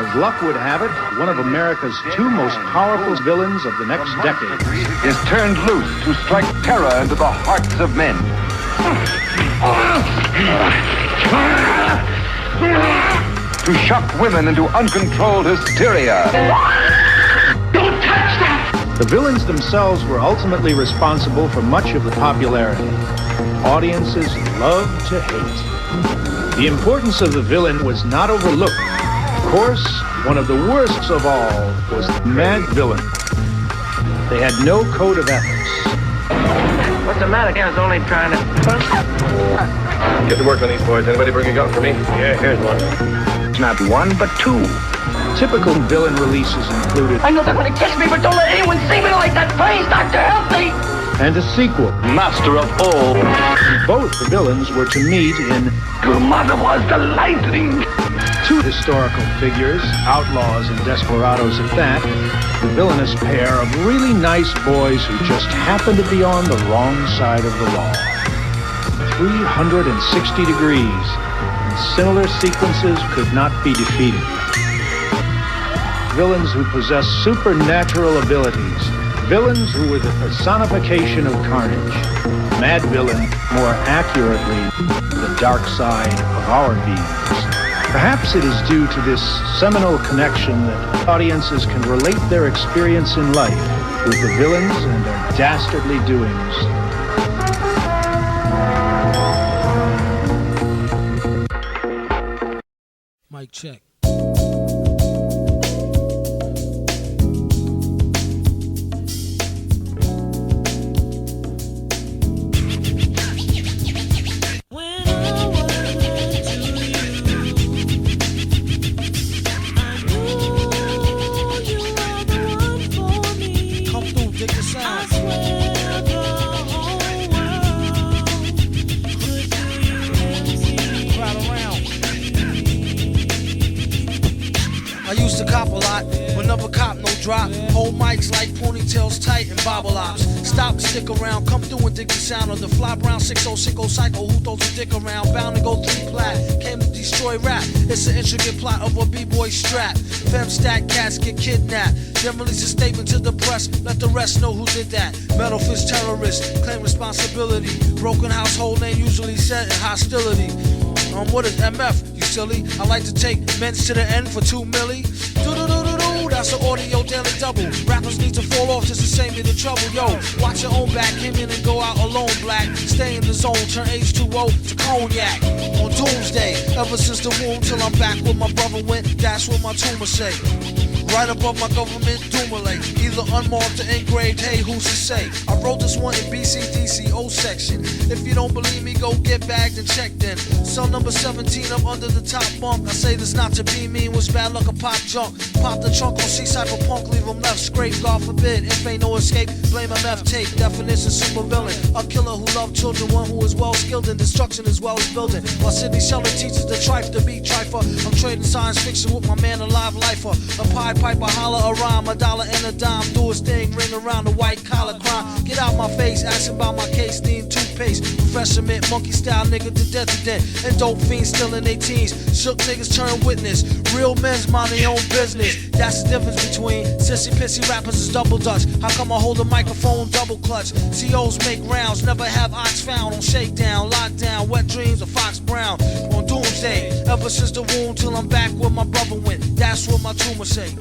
As luck would have it, one of America's two most powerful villains of the next decade is turned loose to strike terror into the hearts of men. To shock women into uncontrolled hysteria. Don't touch that! The villains themselves were ultimately responsible for much of the popularity. Audiences loved to hate. The importance of the villain was not overlooked. Of course, one of the worst of all was the Mad Villain. They had no code of ethics. What's the matter? I was only trying to... Get to work on these boys. Anybody bring a gun for me? Yeah, here's one. It's not one, but two. Typical villain releases included... I know they're going to kiss me, but don't let anyone see me like that. Please, Doctor, help me! And a sequel. Master of all. Both the villains were to meet in... Your mother was the lightning! Two historical figures, outlaws and desperados at that, the villainous pair of really nice boys who just happened to be on the wrong side of the law. 360 degrees, and similar sequences could not be defeated. Villains who possess supernatural abilities, villains who were the personification of carnage. Mad Villain, more accurately, the dark side of our beings. Perhaps it is due to this seminal connection that audiences can relate their experience in life with the villains and their dastardly doings. Mic check. Hold mics like ponytails tight and bobble ops. Stop and stick around, come through and dig the sound of the fly brown 6060 psycho who throws a dick around. Bound to go 3 plat, came to destroy rap. It's an intricate plot of a b-boy strap. Fem stack cats get kidnapped. Then release a statement to the press, let the rest know who did that. Metal fist terrorist, claim responsibility. Broken household name usually set in hostility. What is MF, you silly? I like to take men's to the end for 2 milli. Do-do-do-do-do, that's an audio daily double. Rappers need to fall off just to save me the trouble. Yo, watch your own back, came in and go out alone, black. Stay in the zone, turn H2O to cognac. On doomsday, ever since the womb till I'm back where my brother went, that's what my tumor say. Right above my government Dumoulin, either unmarked or engraved, hey, who's to say? I wrote this one in BCDC, O section. If you don't believe me, go get bagged and checked in. Cell number 17 up under the top bunk. I say this not to be mean, was bad luck a pop junk. Pop the trunk on C-Cypher punk, leave him left scrape, God forbid. If ain't no escape, blame MF tape. Definition super villain, a killer who loved children, one who is well skilled in destruction as well as building. While Sidney Sheldon teaches the trife to be trifer, I'm trading science fiction with my man, a live lifer. A Pied Piper, holler a rhyme, a dollar and a dime, do his thing, ring around the white collar crime. Get out my face, asking about my case, need toothpaste. Professor Mint, monkey style nigga to death to death. And dope fiends still in their teens. Shook niggas turn witness. Real men's mind their own business. That's the difference between sissy pissy rappers is double dutch. How come I hold a microphone double clutch? COs make rounds, never have ox found on shakedown, lockdown, wet dreams of Fox Brown. On doomsday, ever since the womb till I'm back where my brother went. That's what my tumor say.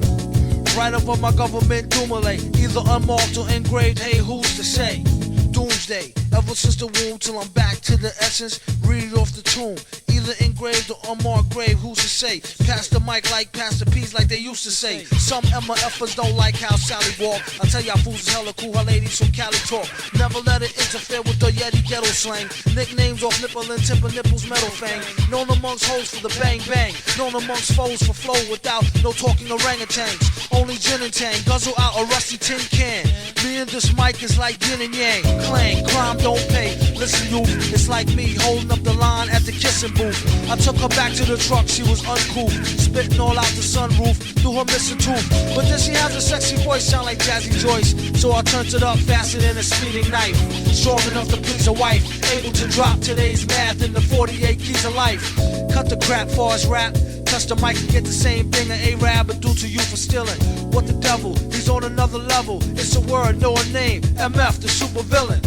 Right above my government Dumoulin, either unmarked or engraved, hey, who's to say? Doomsday, ever since the womb till I'm back to the essence, read it off the tomb. Either engraved or unmarked grave, who's to say? Pass the mic like Pastor P's like they used to say. Some MFers don't like how Sally walk. I tell y'all fools is hella cool, her ladies from Cali talk. Never let it interfere with the Yeti ghetto slang. Nicknames off nipple and timber nipples metal fang. Known amongst hoes for the bang bang. Known amongst foes for flow without no talking orangutans. Only gin and tang, guzzle out a rusty tin can. Me and this mic is like yin and yang. Clang, crime don't pay. Listen youth, it's like me holding up the line at the kissing booth. I took her back to the truck, she was uncouth. Spitting all out the sunroof, through her missing tooth. But then she has a sexy voice, sound like Jazzy Joyce. So I turned it up faster than a speeding knife. Strong enough to please a wife. Able to drop today's math in the 48 keys of life. Cut the crap for us rap. touch the mic and get the same thing an Arab would do to you for stealing. What the devil? He's on another level. It's a word, no a name. MF, the super villain.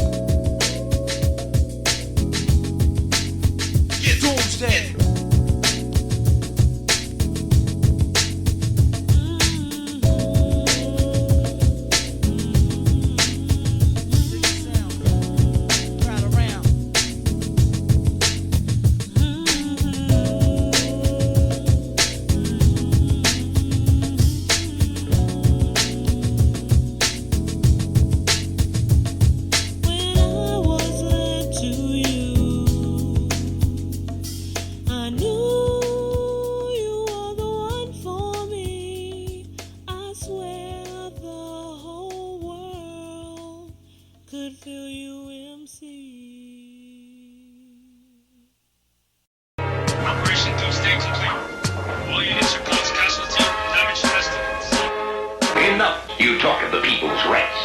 Doomsday. Operation Doomsday complete. All units are close casualty. Damage estimates. Enough. You talk of the people's rights.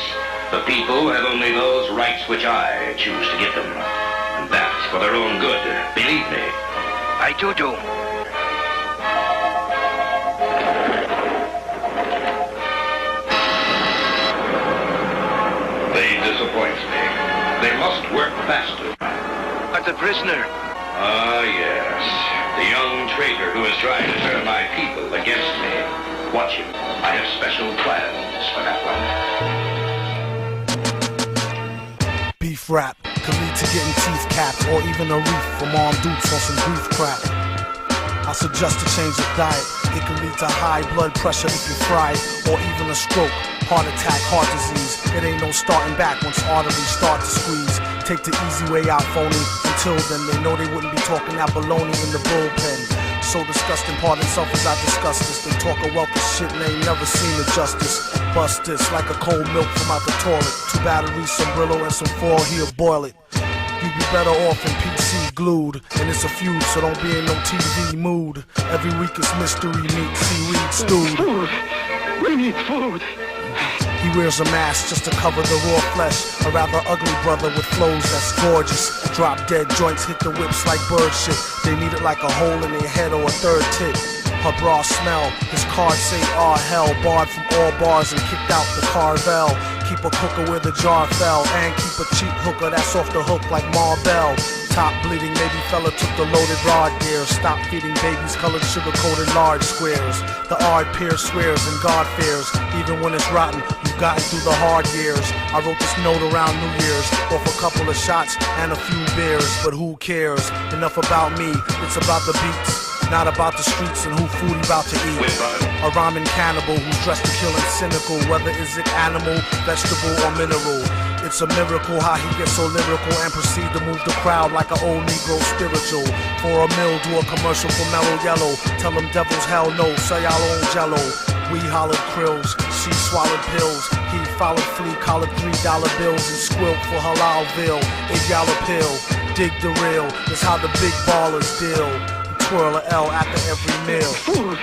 The people have only those rights which I choose to give them. And that's for their own good. Believe me. I do. They disappoint me. They must work faster. But the prisoner. Ah, yes. The young traitor who is trying to turn my people against me. Watch him. I have special plans for that one. Beef rap could lead to getting teeth capped or even a reef from armed dudes on some grief crap. I suggest a change of diet. It can lead to high blood pressure if you fry it, or even a stroke, heart attack, heart disease. It ain't no starting back once arteries start to squeeze. Take the easy way out, phony. Until then, they know they wouldn't be talking that baloney in the bullpen. So disgusting, pardon self as I discuss this. They talk a wealth of shit and ain't never seen the justice. Bust this like a cold milk from out the toilet. 2 batteries, some Brillo, and some foil, he'll boil it. You'd be better off in PC glued. And it's a feud, so don't be in no TV mood. Every week it's mystery meat, seaweed stewed. Food. We need food. He wears a mask just to cover the raw flesh. A rather ugly brother with flows that's gorgeous. Drop dead joints hit the whips like bird shit. They need it like a hole in their head or a third tit. Her bra smell, his cards say ah hell. Barred from all bars and kicked out the Carvel. Keep a cooker where the jar fell. And keep a cheap hooker that's off the hook like Marvel. Top bleeding, maybe fella took the loaded rod gear. Stop feeding babies colored sugar-coated large squares. The odd peer swears and God fears. Even when it's rotten, you've gotten through the hard years. I wrote this note around New Year's. Off a couple of shots and a few beers. But who cares? Enough about me, it's about the beats. Not about the streets and who food he about to eat. A rhyming cannibal who's dressed to kill and cynical. Whether is it animal, vegetable, or mineral. It's a miracle how he gets so lyrical and proceed to move the crowd like an old Negro spiritual. For a meal, do a commercial for Mellow Yellow. Tell them devils hell no, say y'all own jello. We hollered krills, she swallowed pills. He followed flea, collared $3 bills and squilt for Halalville. If y'all a pill, dig the real. It's how the big ballers deal. Twirl a L after every meal. Food.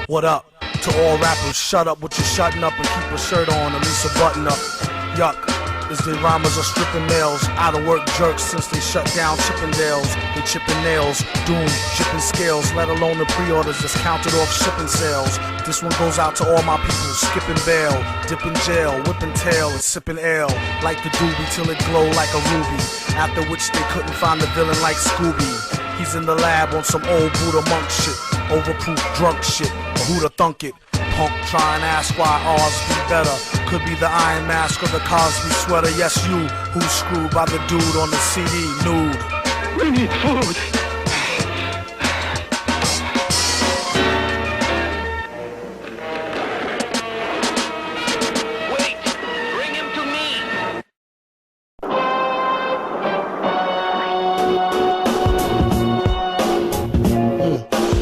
What up? To all rappers, shut up with your shutting up and keep a shirt on, at least a button up. Yuck, is the rhymers are stripping males. Out of work jerks since they shut down Chippendales. They chipping nails, doom, chipping scales, let alone the pre-orders that's counted off shipping sales. This one goes out to all my people, skipping bail, dipping jail, whipping tail and sipping ale. Like the doobie till it glow like a ruby. After which they couldn't find the villain like Scooby. He's in the lab on some old Buddha monk shit, overproof drunk shit, or who'da thunk it? Punk try and ask why ours be better. Could be the Iron Mask or the Cosby sweater. Yes, you, who's screwed by the dude on the CD, nude. We need food. Wait! Bring him to me!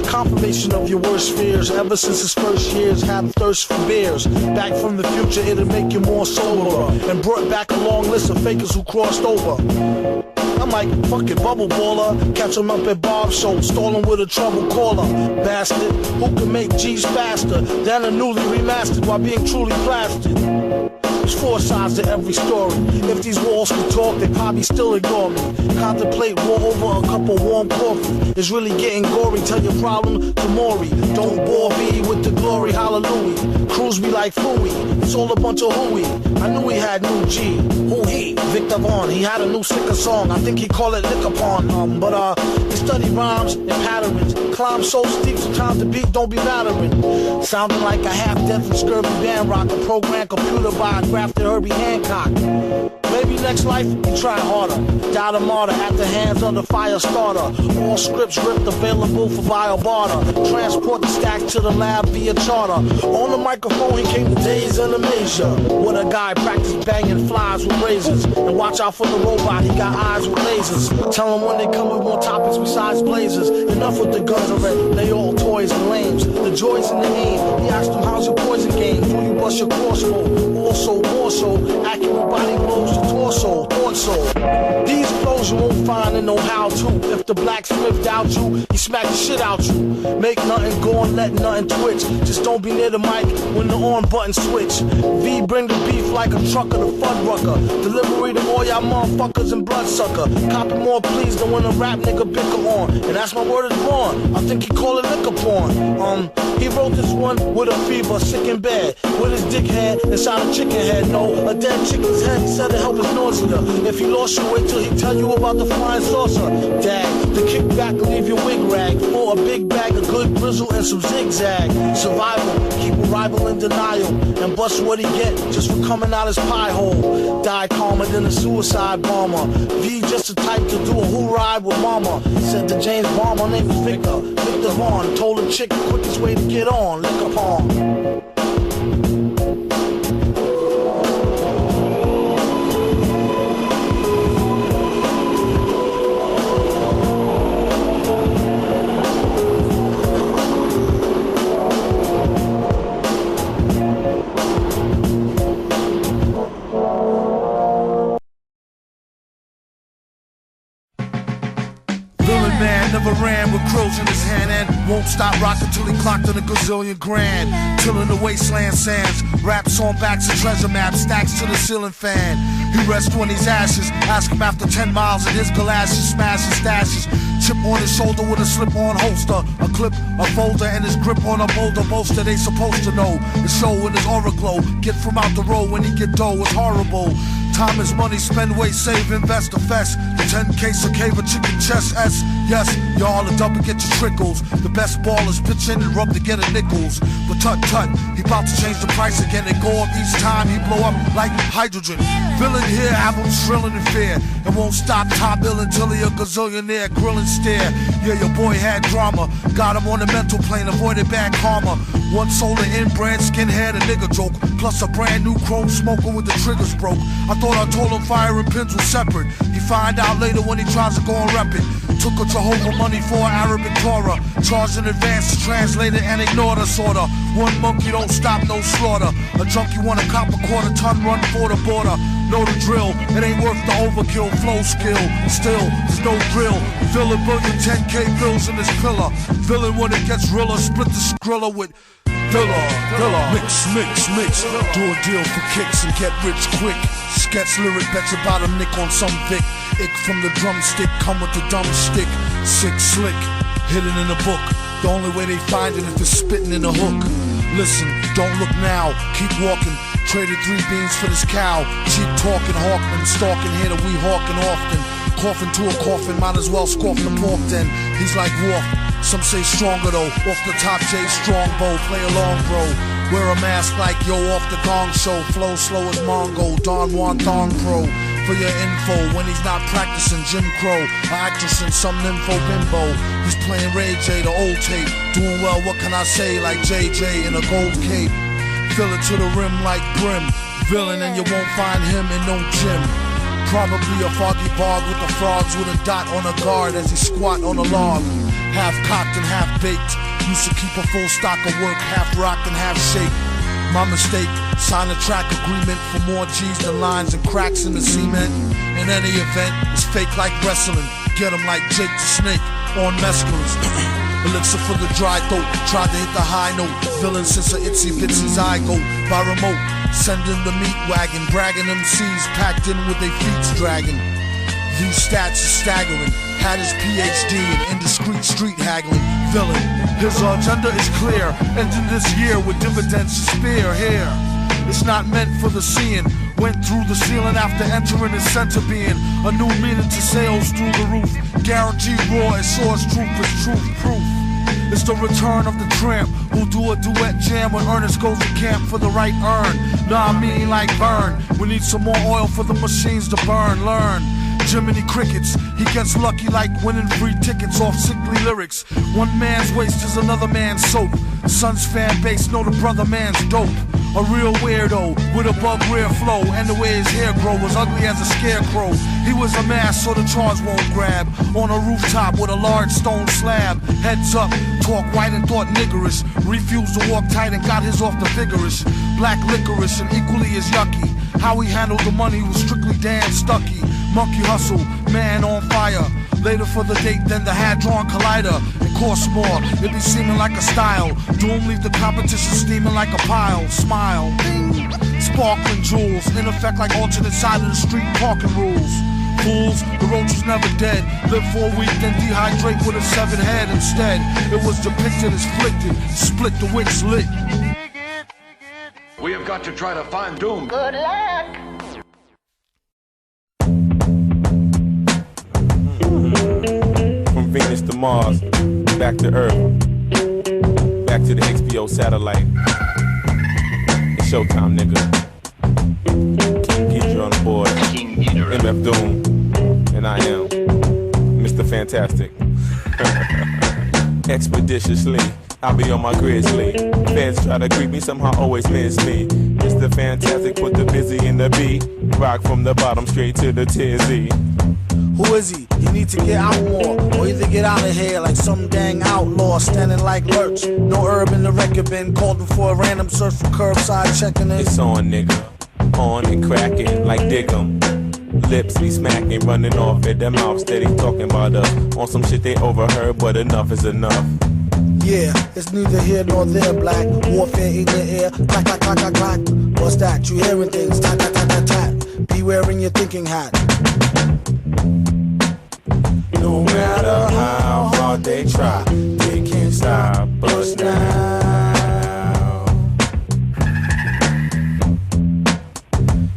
Confirmation of your worst fears. Ever since his first years, had thirst for beers. Back from the future, it'll make you more sober. And brought back a long list of fakers who crossed over. I'm like, fuck it, bubble baller. Catch him up at Bob's show, stalling with a trouble caller. Bastard, who can make G's faster than a newly remastered while being truly plastered? There's four sides to every story. If these walls could talk, they probably still ignore me. Contemplate war over a cup of warm coffee. It's really getting gory. Tell your problem to Maury. Don't bore me with the glory, hallelujah. Cruise me like Fooey. It's all a bunch of hooey. I knew he had new G. Who he? Victor Vaughn. He had a new sicker song. I think he called it Liquor Pond. But he studied rhymes and patterns. Climb so steep, sometimes the beat don't be battering. Sounding like a half-deaf and scurvy band rock. A programmed computer by a grafted Herbie Hancock. Maybe next life you try harder. Died a martyr at the hands of the fire starter. All scripts ripped, available for via barter. Transport the stack to the lab via charter. On the microphone he came to days in a measure. With a guy practice banging flies with razors. And watch out for the robot, he got eyes with lasers. Tell him when they come with more topics besides blazers. Enough with the guns already, they all toys and lames. The joys in the aim. He asked him how's your poison game? Do you bust your crossbow? Also, more so, accurate body blows to torso. These flows you won't find in no how-to. If the blacksmith doubt you, he smack the shit out you. Make nothing go and let nothing twitch. Just don't be near the mic when the on button switch. V bring the beef like a trucker, the Fuddrucker. Delivery to all y'all motherfuckers and bloodsucker. Copy more please than when a rap nigga bicker on. And that's my word is wrong. I think he call it liquor porn. He wrote this one with a fever, sick and bad. With his dick head inside a chicken head. No, a dead chicken's head. He said to help his nausea. If he lost you, wait till he tell you about the flying saucer. Dag, the kickback will leave your wig rag. For a big bag of good grizzle and some zigzag. Survival, keep a rival in denial. And bust what he get just for coming out his pie hole. Die calmer than a suicide bomber. V just the type to do a who ride with mama. Said to James Bond, my name is Victor. Victor Vaughn told the chick the quickest way to get on. Liquor Pond. Never ran with crows in his hand and won't stop rocking till he clocked on a gazillion grand. Till in the wasteland sands, raps on backs and treasure maps, stacks to the ceiling fan. He rests when he's ashes, ask him after 10 miles in his galoshes, smashes stashes. Chip on his shoulder with a slip-on holster, a clip, a folder, and his grip on a boulder bolster. They supposed to know his show in his aura glow. Get from out the road when he get dough, it's horrible. Time is money, spend, wait, save, invest, the fest. The 10K a cave, a chicken chest, S. Yes, y'all are double, get your trickles. The best ballers pitch in and rub together nickels. But tut, he about to change the price again. They go up each time, he blow up like hydrogen. Villain here, have him shrilling in fear. And won't stop top ill until he a gazillionaire, grill and stare. Yeah, your boy had drama, got him on the mental plane, avoided bad karma. One solar inbred, skinhead, a nigga joke. Plus a brand new chrome smoker with the triggers broke. I thought I told him fire and pins were separate. He find out later when he tries to go and rep it. Took a Jehovah money for Arabic Torah. Charged in advance to translate it and ignore the order. One monkey don't stop, no slaughter. A junkie want a cop a quarter ton run for the border. Know the drill, it ain't worth the overkill. Flow skill, still, there's no drill. Villain billion 10K bills in his pillar. Villain when it gets realer, split the skrilla with Villa. Mix. Do a deal for kicks and get rich quick. Sketch lyric, bet you about a nick on some Vic. Ick from the drumstick, come with the dumb stick. Sick, slick, hidden in a book. The only way they find it if it's spitting in a hook. Listen, don't look now, keep walking. Traded 3 beans for this cow. Cheap talking, Hawkman, stalking here that we hawking often. Coughing to a coffin, might as well scoff the pork then. He's like Wolf, some say stronger though. Off the top J Strongbow, play along bro. Wear a mask like yo off the Gong Show. Flow slow as Mongo, Don Juan Thong Pro. For your info, when he's not practicing Jim Crow, an actress in some nympho bimbo. He's playing Ray J, the old tape. Doing well, what can I say, like JJ in a gold cape. Fill it to the rim like brim. Villain and you won't find him in no gym. Probably a foggy bog with the frogs with a dot on a guard as he squat on a log. Half cocked and half baked. Used to keep a full stock of work, half rocked and half shaped. My mistake, sign a track agreement for more G's than lines and cracks in the cement. In any event, it's fake like wrestling. Get him like Jake the Snake on mescalines. Elixir for the dry throat, tried to hit the high note. Villain since a itsy bitsy zygote by remote. Sending the meat wagon, bragging MCs packed in with their feet dragging. These stats are staggering. Had his PhD in indiscreet street haggling. Villain, his agenda is clear. Ending this year with dividends to spare here. It's not meant for the seeing. Went through the ceiling after entering his center being. A new meaning to sales through the roof. Guaranteed raw as source truth is truth proof. It's the return of the tramp who'll do a duet jam when Ernest goes to camp for the right earn. Nah, I mean like burn. We need some more oil for the machines to burn. Learn. Jiminy Crickets, he gets lucky like winning free tickets off sickly lyrics. One man's waste is another man's soap. Son's fan base know the brother man's dope. A real weirdo with a bug rear flow, and the way his hair grow was ugly as a scarecrow. He was a mask so the charge won't grab. On a rooftop with a large stone slab. Heads up, talk white and thought niggerish. Refused to walk tight and got his off the vigorous. Black licorice and equally as yucky. How he handled the money was strictly damn stucky. Monkey hustle, man on fire. Later for the date than the Hadron Collider. It costs more, it be seeming like a style. Doom leave the competition steaming like a pile. Smile, ding. Sparkling jewels, in effect like alternate side of the street parking rules. Fools, the roach was never dead. Live for a week, then dehydrate with a severed head instead. It was depicted as flicked, split the wicks lit. We have got to try to find Doom. Good luck. From Venus to Mars, back to Earth, back to the HBO satellite. It's showtime, nigga. Get you on the board. MF Doom, and I am Mr. Fantastic. Expeditiously, I'll be on my grizzly. Feds try to creep me, somehow always miss me. Mr. Fantastic, put the busy in the beat. Rock from the bottom straight to the tizzy. Who is he? He needs to get out more, or either get out of here like some dang outlaw standing like Lurch. No herb in the record bin, called before a random search for curbside checking in. It's on, nigga, on and cracking like Diggum. Lips be smacking, running off at their mouth, steady talking about us. On some shit they overheard, but enough is enough. Yeah, it's neither here nor there, black. Warfare in the air, clack, clack, clack, clack, clack. What's that? You hearing things, tat, tat, tat, tat, tat. Be wearing your thinking hat. No matter how hard they try, they can't stop us now.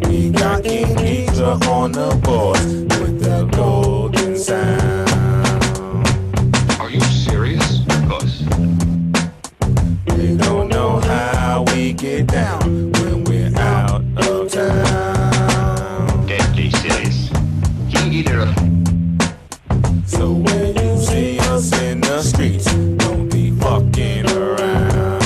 We got King Geedorah on the board with the golden sound. Are you serious? Of course. They don't know how we get down when we're out of town. Deadly serious. King Geedorah. So when you see us in the streets, don't be fucking around.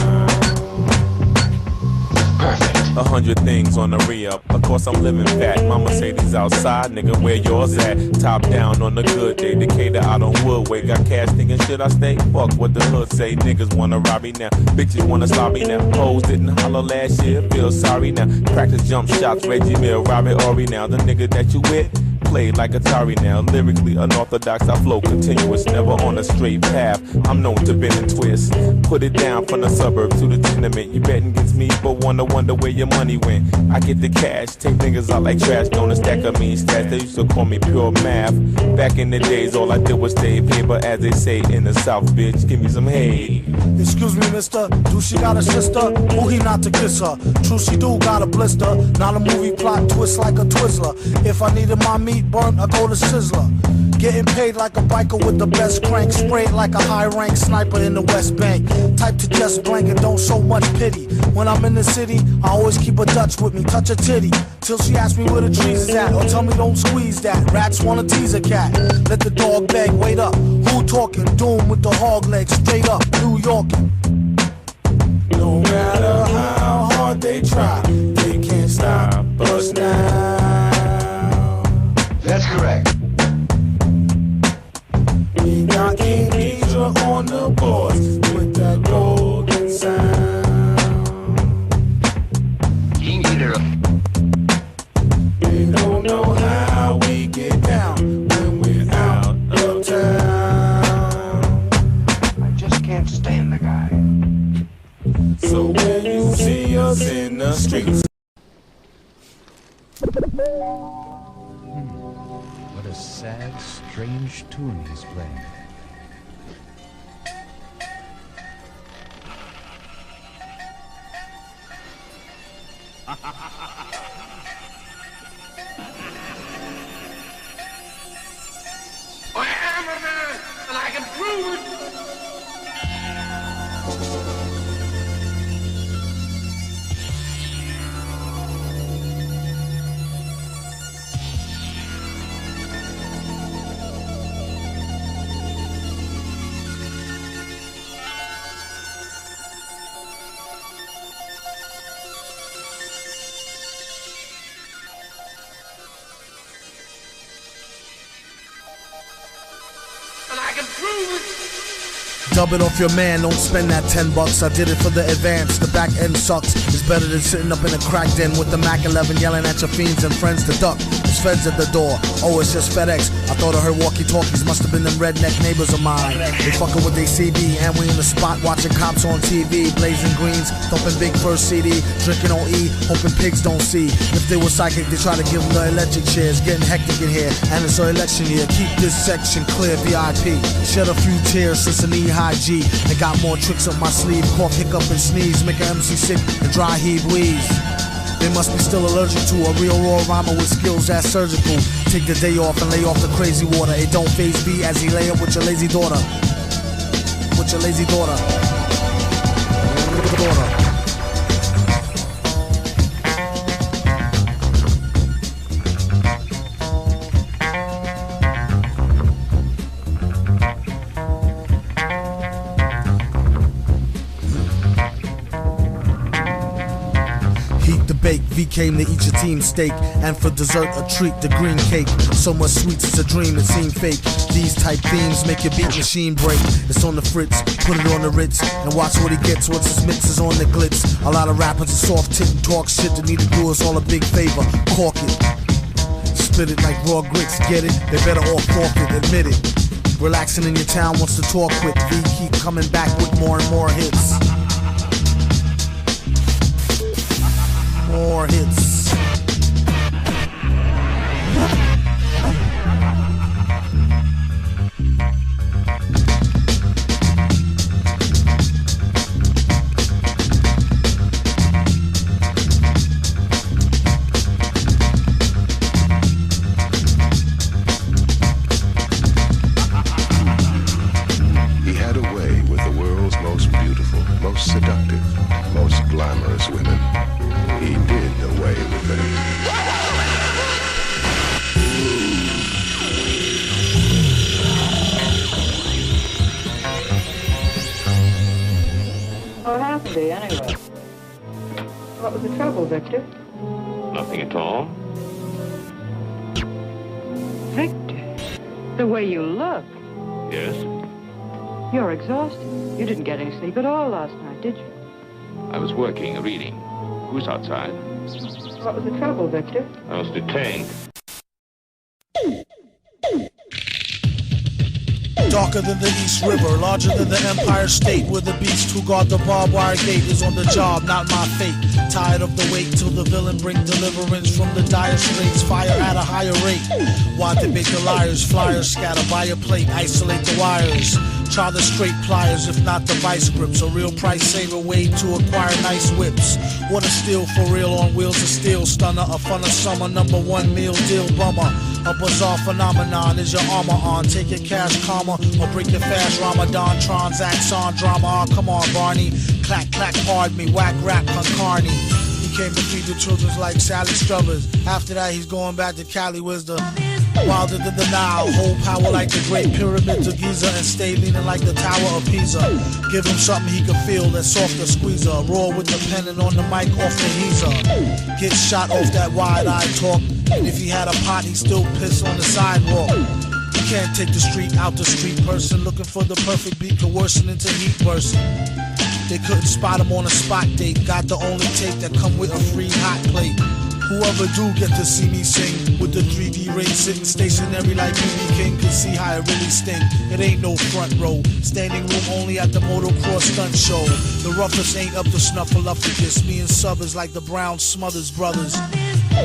Perfect. 100 things on the re-up. Of course I'm living fat. Mama say these outside, nigga, where yours at? Top down on a good day. Decatur out on Woodway. Got cash thinking, should I stay? Fuck what the hood say. Niggas wanna rob me now. Bitches wanna stop me now. Hoes didn't holler last year. Feel sorry now. Practice jump shots. Reggie Mill, Robert Ory now. The nigga that you with played like Atari now. Lyrically unorthodox, I flow continuous, never on a straight path. I'm known to bend and twist. Put it down from the suburbs to the tenement. You betting against me, but wonder where your money went. I get the cash, take niggas out like trash, don't a stack of mean stats. They used to call me pure math. Back in the days, all I did was stay paper, as they say in the South, bitch. Give me some hay. Excuse me, mister, do she got a sister? Who he not to kiss her? True, she do got a blister. Not a movie plot twist like a Twizzler. If I needed my meat burnt, I go to Sizzler. Getting paid like a biker with the best crank. Sprayed like a high-rank sniper in the West Bank. Type to just blank and don't show much pity. When I'm in the city, I always keep a Dutch with me. Touch a titty till she asks me where the trees is at. Or tell me don't squeeze that. Rats wanna tease a cat. Let the dog beg, wait up. Who talking? Doom with the hog legs. Straight up, New Yorkin'. No matter how hard they try, they can't stop us now. That's correct. We got King Geedorah on the boards with that golden sound. King Geedorah. They don't know how we get down when we're out of town. I just can't stand the guy. So when you see us in the streets, strange tune he's playing. I am a man, and I can prove it. Dub it off your man, don't spend that $10. I did it for the advance, the back end sucks. It's better than sitting up in a crack den with the Mac 11 yelling at your fiends and friends to duck. There's feds at the door, oh it's just FedEx. I thought I heard walkie-talkies, must have been them redneck neighbors of mine. They fucking with their CD, and we in the spot watching cops on TV. Blazing greens, thumping big first CD, drinking on E, hoping pigs don't see. If they were psychic, they try to give them the electric chairs. Getting hectic in here, and it's our election year. Keep this section clear, VIP. Shed a few tears since an E-high G. I got more tricks up my sleeve, cough, hiccup, and sneeze. Make an MC sick and dry heave wheeze. They must be still allergic to a real raw rhymer with skills that's surgical. Take the day off and lay off the crazy water. It don't phase me as he lay up with your lazy daughter. With your lazy daughter. V came to eat your team steak, and for dessert a treat, the green cake. So much sweets, it's a dream, it seemed fake. These type themes make your beat machine break. It's on the fritz, put it on the Ritz, and watch what he gets once his mixes on the glitz. A lot of rappers are soft tit and talk shit. They need to do us all a big favor, cork it. Spit it like raw grits, get it? They better all forfeit, admit it. Relaxing in your town wants to talk quick. V keep coming back with more and more hits. More hits. He had a way with the world's most beautiful, most seductive, most glamorous women. He did away with them. What happened to you anyway? What was the trouble, Victor? Nothing at all. Victor, the way you look. Yes? You're exhausted. You didn't get any sleep at all last night, did you? I was working, reading. Who's outside? What was the trouble, Victor? I was detained. Darker than the East River, larger than the Empire State, where the beast who guard the barbed wire gate is on the job, not my fate. Tired of the wait till the villain bring deliverance from the dire straits, fire at a higher rate. Why debate the liars, flyers scatter by a plate, isolate the wires. Try the straight pliers, if not the vice grips. A real price saver way to acquire nice whips. What a steal for real on wheels of steel. Stunner, a fun of summer, #1 meal deal bummer. A bizarre phenomenon is your armor on. Take your cash karma or break your fast Ramadan. Transact on drama, come on Barney. Clack, clack, pardon me, whack rap on Carney. He came to feed the children like Sally Struthers. After that he's going back to Cali Wisdom. Wilder than the Nile, hold power like the Great Pyramids of Giza, and stay leaning like the Tower of Pisa. Give him something he can feel, that's softer squeezer. Roar with the pen and on the mic off the heezer. Get shot off that wide-eyed talk, and if he had a pot, he'd still piss on the sidewalk. You can't take the street out the street person, looking for the perfect beat, coercing into heat person. They couldn't spot him on a spot date, got the only tape that come with a free hot plate. Whoever do get to see me sing with the 3D ring sitting stationary like BB King can see how it really sting. It ain't no front row, standing room only at the motocross stunt show. The roughest ain't up to snuffleupagus. Me and Subbers like the Brown Smothers brothers.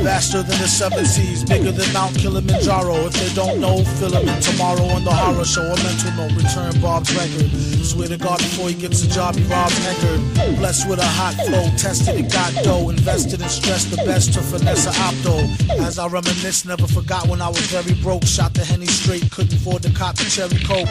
Vaster than the 7 seas, bigger than Mount Kilimanjaro. If they don't know, fill them in tomorrow on the horror show. A mental note, return Bob's record. Swear to God, before he gets a job, he robs Eckerd. Blessed with a hot flow, tested and got dough. Invested and stressed the best to finesse a opto. As I reminisce, never forgot when I was very broke. Shot the Henny straight, couldn't afford to cop the cherry coke.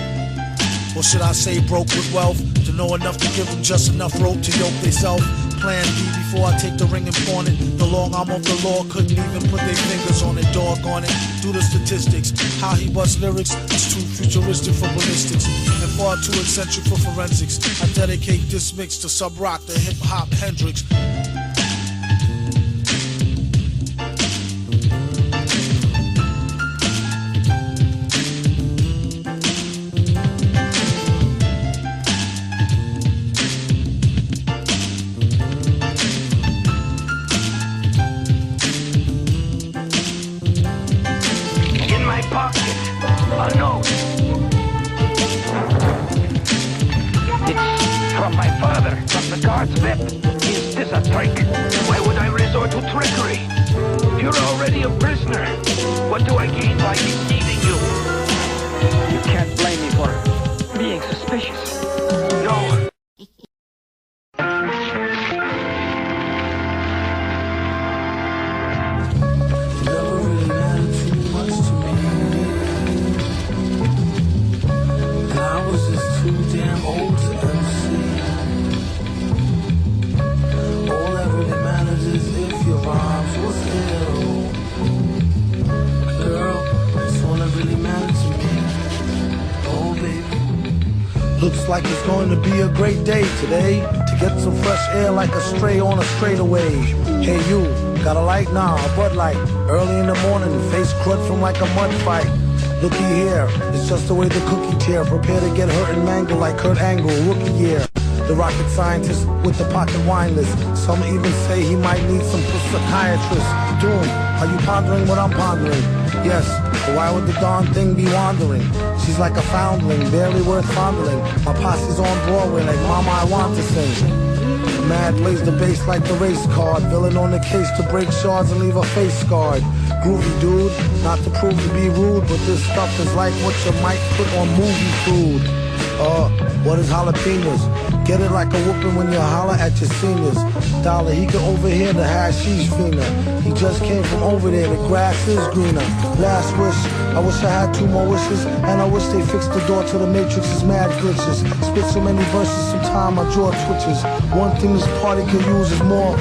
Or should I say broke with wealth? To know enough to give them just enough rope to yoke theyself. Plan B before I take the ring and pawn it. The long arm of the law couldn't even put their fingers on it. Doggone it, do the statistics. How he busts lyrics is too futuristic for ballistics and far too eccentric for forensics. I dedicate this mix to Sub Rock, the hip hop Hendrix. A note. It's from my father, from the guard's VIP. Is this a trick? Why would I resort to trickery? You're already a prisoner. What do I gain by deceiving you? You can't blame me for being suspicious. No. Looks like it's going to be a great day today. To get some fresh air like a stray on a straightaway. Hey you, got a light? Nah, a Bud Light. Early in the morning, face crud from like a mud fight. Looky here, it's just the way the cookie tear. Prepare to get hurt and mangled like Kurt Angle, rookie year. The rocket scientist with the pocket wine list. Some even say he might need some psychiatrist. Doom, are you pondering what I'm pondering? Yes, but why would the darn thing be wandering? She's like a foundling, barely worth fondling. My posse's on Broadway like Mama, I want to sing. Mad lays the bass like the race card. Villain on the case to break shards and leave a face scarred. Groovy dude, not to prove to be rude, but this stuff is like what you might put on movie food. What is jalapenos? Get it like a whooping when you holler at your seniors. Dollar, he can overhear the hashish fiender. He just came from over there, the grass is greener. Last wish, I wish I had 2 more wishes. And I wish they fixed the door to the Matrix's mad glitches. Spit so many verses, sometime my jaw twitches. One thing this party could use is more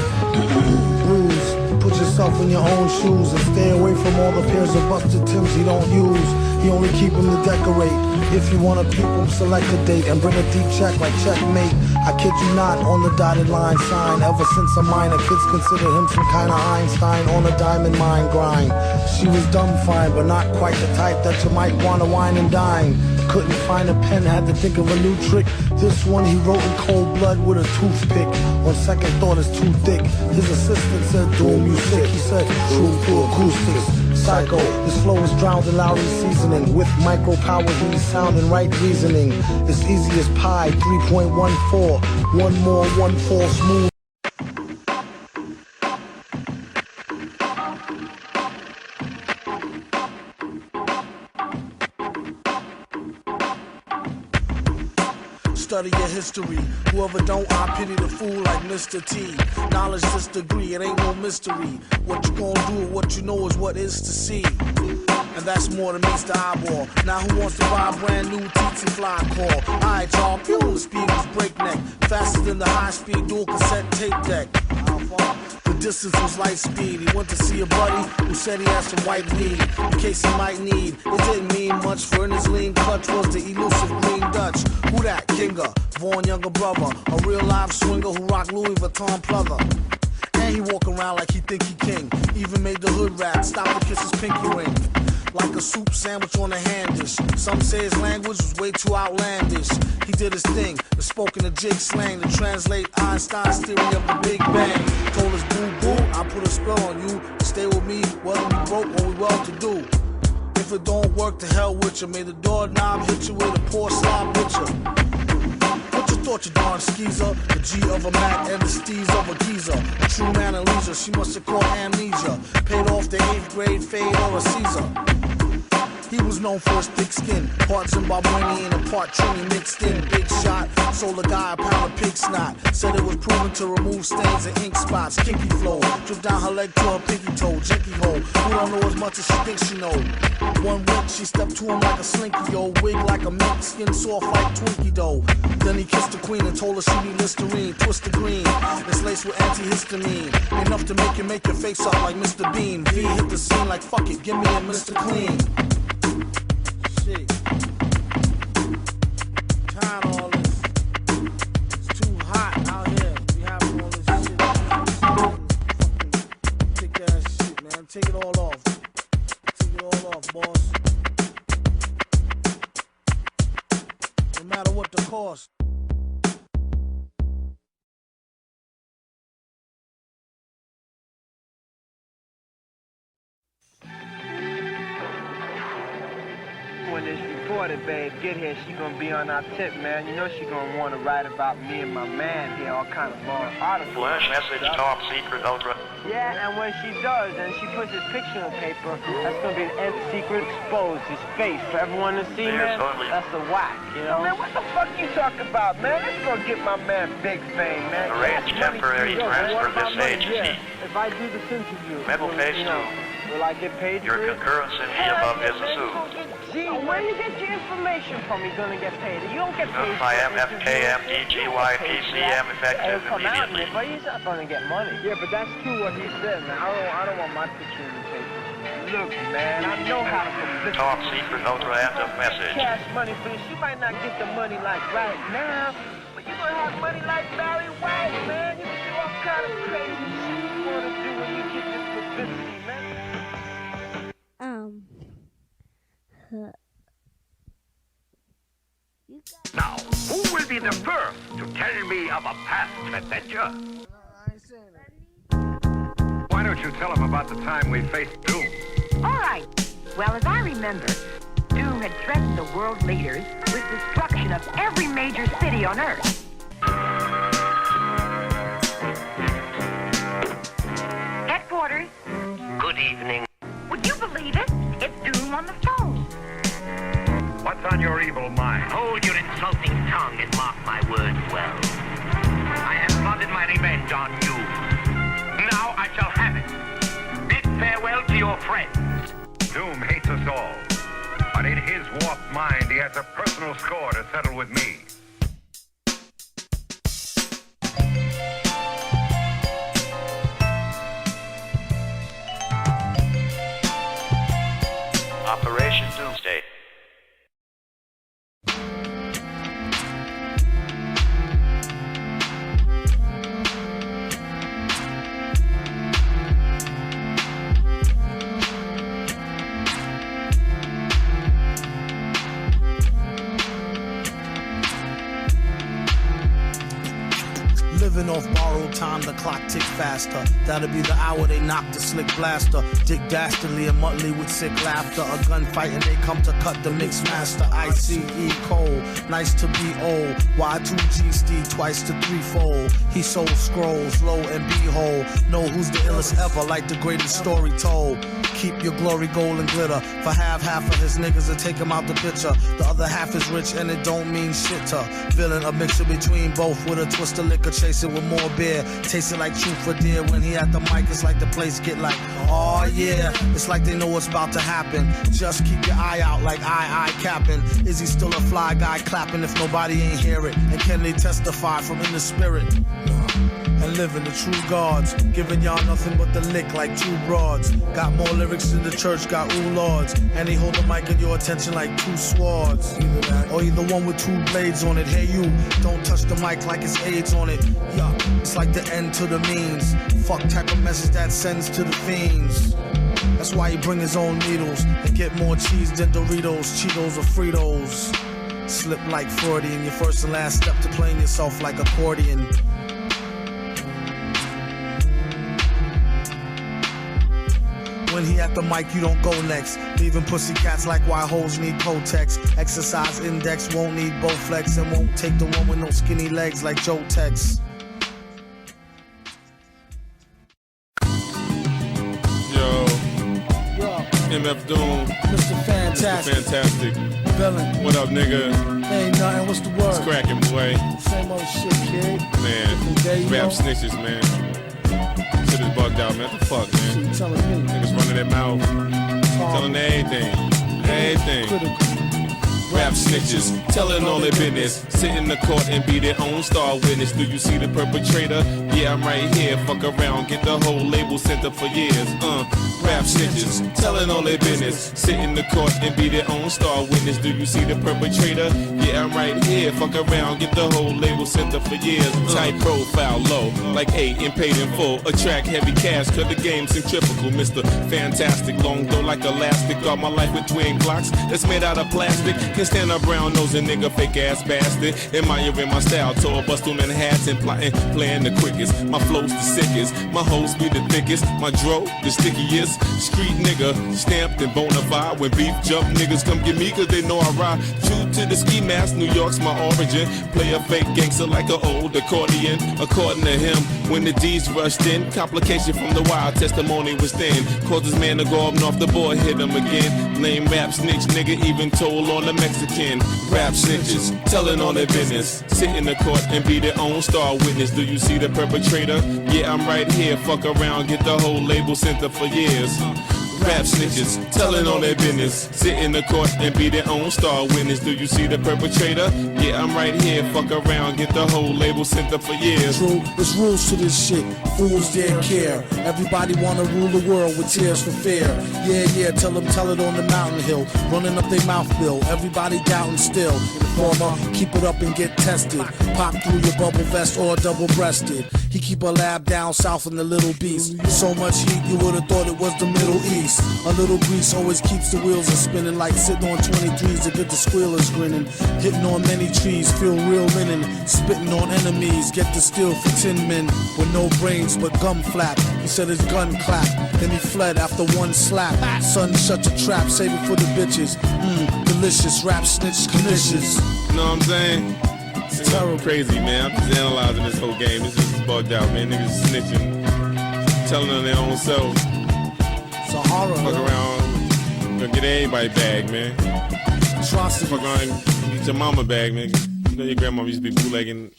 rules. Put yourself in your own shoes and stay away from all the pairs of busted Timbs he don't use. He only keep them to decorate. If you wanna peep him, select a date and bring a deep check like checkmate. I kid you not, on the dotted line sign. Ever since a minor, kids consider him some kind of Einstein on a diamond mine grind. She was dumb fine, but not quite the type that you might wanna wine and dine. Couldn't find a pen, had to think of a new trick. This one he wrote in cold blood with a toothpick. On second thought it's too thick. His assistant said, "Doom, you sick." He said, "True through acoustics." Psycho, this flow is drowned in Lowry seasoning. With micro power, he's sound and right reasoning. It's easy as pie, 3.14. One more, one fall smooth. Study your history. Whoever don't, I pity the fool like Mr. T. Knowledge this degree, it ain't no mystery. What you gonna do, what you know is what is to see. And that's more than meets the eyeball. Now who wants to buy a brand new TT Fly call? Alright y'all, fuel the speed was breakneck. Faster than the high-speed dual cassette tape deck. The distance was light speed. He went to see a buddy who said he had some white weed in case he might need. It didn't mean much, for in his lean clutch was the elusive Green Dutch. Who that? Kinga, Vaughn younger brother, a real live swinger who rock Louis Vuitton pleather. And he walk around like he think he king. Even made the hood rat stop to kiss his pinky ring. Like a soup sandwich on a hand dish. Some say his language was way too outlandish. He did his thing, and spoke in a jig slang to translate Einstein's theory of the Big Bang. Told us boo boo, I put a spell on you. Stay with me, whether we broke or we well to do. If it don't work, to hell with you. May the doorknob hit you with a poor slob with you. What you thought caught your darn skeezer. The G of a Mac and the steez of a geezer. A true man and leisure, she must have caught amnesia. Paid off the 8th grade fade or a Caesar. He was known for his thick skin, part Zimbabwean and part Trini mixed in. Big shot, sold a guy a pound of pig snot. Said it was proven to remove stains and ink spots. Kinky flow, drip down her leg to her pinky toe. Jinky hole, who don't know as much as she thinks she know. One week she stepped to him like a slinky, yo. Wig like a mink, skin soft like Twinkie dough. Then he kissed the queen and told her she need Listerine. Twist the green, it's laced with antihistamine. Enough to make your face up like Mr. Bean. V hit the scene like fuck it, give me a Mr. Clean. Shit. Tired of all this. It's too hot out here. We having all this shit. Take that shit, man. Take it all off. Take it all off, boss. No matter what the cost. When this reporter babe get here, she gonna be on our tip, man. You know she gonna wanna write about me and my man here, all kind of long articles. Flash message, top secret, ultra. Yeah, and when she does, and she puts his picture on paper, that's gonna be an end secret exposed, his face for everyone to see, man. That's a whack, you know? Man, what the fuck you talking about, man? That's gonna get my man big fame, man. Arrange temporary transfer this agency. If I do this interview, Metal page 2. Will I get paid Your for it? concurrence in the above is assumed. Gee, where you get your information from? You're gonna get paid. You don't get paid. Notify MFKMDGYPCM effective immediately. But he's not gonna get money. Yeah, but that's true what he said, man. I don't want my picture in the paper. Look, man, I know how to publicity. Top secret, ultra, end of message. Cash money for this. You might not get the money like right now, but you're gonna have money like Barry White, man. You can do all kind of crazy shit you wanna do when you get this publicity, man. Now, who will be the first to tell me of a past adventure? Why don't you tell him about the time we faced Doom? All right. Well, as I remember, Doom had threatened the world leaders with destruction of every major city on Earth. Headquarters. Good evening. Would you believe it? It's Doom on the phone. What's on your evil mind? Hold your insulting tongue and mark my words well. I have plotted my revenge on you. Now I shall have it. Bid farewell to your friends. Doom hates us all. But in his warped mind, he has a personal score to settle with me. Operation Doomsday. Living off borrowed time, the clock tick faster. That'll be the hour they knock the slick blaster. Dick Dastardly and Muttley with sick laughter. A gunfight and they come to cut the mix master. ICE Cole, nice to be old. Y2G Steve twice to threefold. He sold scrolls, low and behold. Know who's the illest ever, like the greatest story told. Keep your glory gold and glitter. For half of his niggas and take him out the picture. The other half is rich and it don't mean shit to villain. A mixture between both with a twist of liquor. Chase it with more beer. Taste it like truth for dear. When he at the mic, it's like the place get like, oh yeah. It's like they know what's about to happen. Just keep your eye out like I capping. Is he still a fly guy clapping if nobody ain't hear it? And can they testify from in the spirit? And living the true gods, giving y'all nothing but the lick like two broads. Got more lyrics than the church got ooh lords, and they hold the mic in your attention like two swords. Either that, or either one with two blades on it. Hey you, don't touch the mic like it's AIDS on it. Yeah, it's like the end to the means. Fuck type of message that sends to the fiends. That's why he bring his own needles and get more cheese than Doritos, Cheetos, or Fritos. Slip like Freudian, your first and last step to playing yourself like accordion. When he at the mic, you don't go next. Leaving pussy cats like why hoes need Kotex. Exercise index won't need Bowflex and won't take the one with no skinny legs like Joe Tex. MF Doom, Mr. Fantastic, Mr. Fantastic. Villain. What up, nigga? Ain't nothing. What's the word? It's cracking, boy. Same old shit, kid. Man, rap snitches, man. Shit is bugged out, man. What the fuck, man? You telling me? Niggas running their mouth, telling everything. Critical. Rap snitches, telling all their business. Sit in the court and be their own star witness. Do you see the perpetrator? Yeah, I'm right here. Fuck around, get the whole label sent up for years. Rap snitches, telling all their business. Sit in the court and be their own star witness. Do you see the perpetrator? Yeah, I'm right here. Fuck around, get the whole label sent up for years. Tight profile, low, like 8 and paid in full. Attract heavy cash, cause the game's centrifugal. Mr. Fantastic, long though like elastic. Got my life with twin Glocks that's made out of plastic. Can stand a brown nosing nigga, fake ass bastard. Admiring my style, tall bustin' in hats and plotting, playing the quickest. My flow's the sickest, my hoes be the thickest. My dro, the stickiest. Street nigga, stamped and bona fide. When beef jump, niggas come get me cause they know I ride. True to the ski mask, New York's my origin. Play a fake gangster like an old accordion. According to him, when the D's rushed in, complication from the wild testimony was thin. Caused his man to go up and off the board, hit him again. Lame rap snitch nigga, even told on the Mexican. Rap snitches, telling on their business. Sit in the court and be their own star witness. Do you see the perpetrator? Yeah, I'm right here. Fuck around, get the whole label sent up for years. Rap snitches, telling on their business. Sit in the court and be their own star witness. Do you see the perpetrator? Yeah, I'm right here. Fuck around, get the whole label sent up for years. True, there's rules to this shit. Fools dare care. Everybody wanna rule the world with tears for fear. Yeah, tell it on the mountain hill. Running up their mouth bill. Everybody doubting still. Informer, keep it up and get tested. Pop through your bubble vest or double-breasted. He keep a lab down south in the Little Beast. So much heat you would've thought it was the Middle East. A little grease always keeps the wheels spinning. Like sitting on 23s to get the squealers grinning. Hitting on many trees, feel real linen. Spitting on enemies, get the steel for 10 men. With no brains but gum flap. He said his gun clapped, then he fled after one slap. Son, shut your trap, save it for the bitches. Delicious, rap snitch, delicious. You know what I'm saying? It's terrible. Crazy, man. I'm just analyzing this whole game. This is bugged out, man. Niggas snitching, telling on their own self. It's a horror. Fuck around, gonna get everybody bag, man. Trust Fuck around and get your mama bag, nigga. You know your grandma used to be bootlegging,